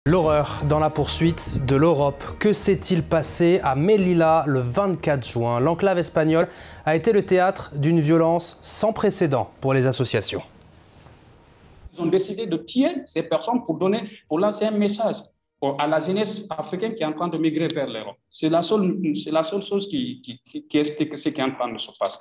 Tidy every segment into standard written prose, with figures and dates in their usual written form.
L'horreur dans la poursuite de l'Europe. Que s'est-il passé à Melilla le 24 juin? L'enclave espagnole a été le théâtre d'une violence sans précédent pour les associations. Ils ont décidé de tuer ces personnes pour lancer un message à la jeunesse africaine qui est en train de migrer vers l'Europe. C'est la seule chose qui explique ce qui est en train de se passer.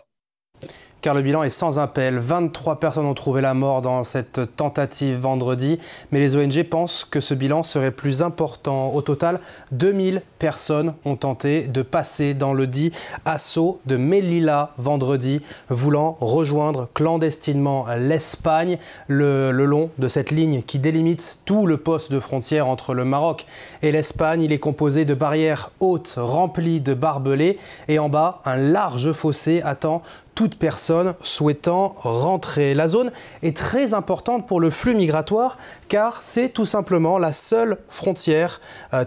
Car le bilan est sans appel. 23 personnes ont trouvé la mort dans cette tentative vendredi. Mais les ONG pensent que ce bilan serait plus important. Au total, 2000 personnes ont tenté de passer dans le dit assaut de Melilla vendredi, voulant rejoindre clandestinement l'Espagne le long de cette ligne qui délimite tout le poste de frontière entre le Maroc et l'Espagne. Il est composé de barrières hautes remplies de barbelés et en bas, un large fossé attend toute personne souhaitant rentrer. La zone est très importante pour le flux migratoire car c'est tout simplement la seule frontière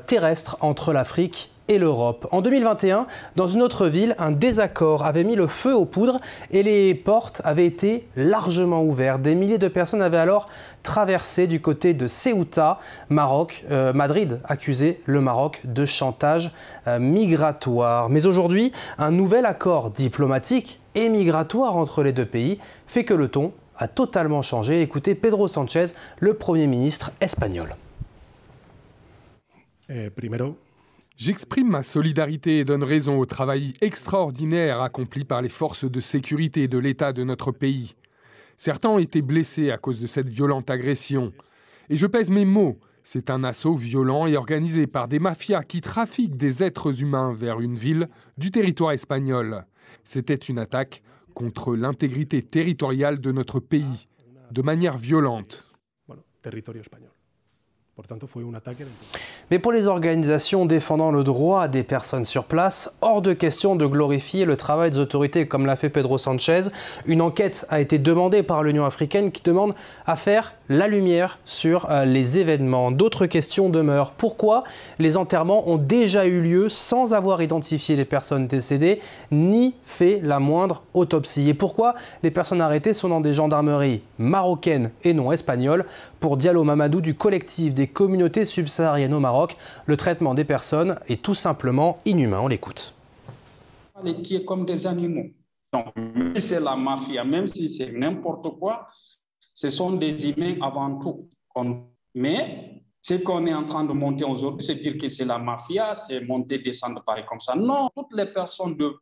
terrestre entre l'Afrique et l'Europe. En 2021, dans une autre ville, un désaccord avait mis le feu aux poudres et les portes avaient été largement ouvertes. Des milliers de personnes avaient alors traversé du côté de Ceuta, Madrid accusait le Maroc de chantage migratoire. Mais aujourd'hui, un nouvel accord diplomatique et migratoire entre les deux pays fait que le ton a totalement changé. Écoutez Pedro Sánchez, le Premier ministre espagnol. J'exprime ma solidarité et donne raison au travail extraordinaire accompli par les forces de sécurité de l'État de notre pays. Certains ont été blessés à cause de cette violente agression. Et je pèse mes mots, c'est un assaut violent et organisé par des mafias qui trafiquent des êtres humains vers une ville du territoire espagnol. C'était une attaque contre l'intégrité territoriale de notre pays, de manière violente. Mais pour les organisations défendant le droit des personnes sur place, hors de question de glorifier le travail des autorités comme l'a fait Pedro Sánchez. Une enquête a été demandée par l'Union africaine qui demande à faire la lumière sur les événements. D'autres questions demeurent. Pourquoi les enterrements ont déjà eu lieu sans avoir identifié les personnes décédées ni fait la moindre autopsie? Et pourquoi les personnes arrêtées sont dans des gendarmeries marocaines et non espagnoles? Pour Diallo Mamadou du collectif des communautés subsahariennes au Maroc, le traitement des personnes est tout simplement inhumain. On l'écoute. Les tuer comme des animaux. Donc, si c'est la mafia, même si c'est n'importe quoi, ce sont des humains avant tout. Mais ce qu'on est en train de monter aujourd'hui, c'est dire que c'est la mafia, c'est monter, descendre, pareil comme ça. Non, toutes les personnes de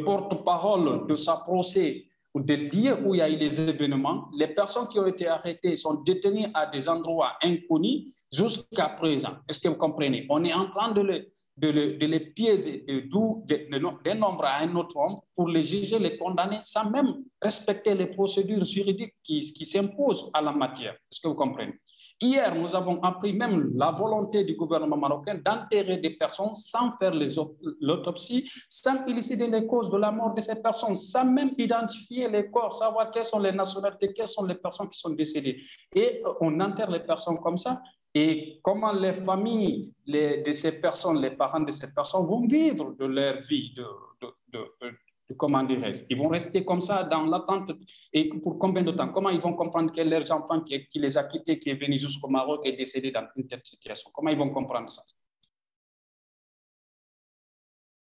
porte-parole de sa procès, ou de dire où il y a eu des événements, les personnes qui ont été arrêtées sont détenues à des endroits inconnus jusqu'à présent. Est-ce que vous comprenez? On est en train de les piéger d'un nombre à un autre nombre pour les juger, les condamner sans même respecter les procédures juridiques qui s'imposent à la matière. Est-ce que vous comprenez? Hier, nous avons appris même la volonté du gouvernement marocain d'enterrer des personnes sans faire l'autopsie, sans élucider les causes de la mort de ces personnes, sans même identifier les corps, savoir quelles sont les nationalités, quelles sont les personnes qui sont décédées. Et on enterre les personnes comme ça. Et comment les familles de ces personnes, les parents de ces personnes vont vivre de leur vie, comment dirais-je, ils vont rester comme ça dans l'attente. Et pour combien de temps? Comment ils vont comprendre que leurs enfants qui les a quittés, qui est venu jusqu'au Maroc, est décédé dans une telle situation? Comment ils vont comprendre ça?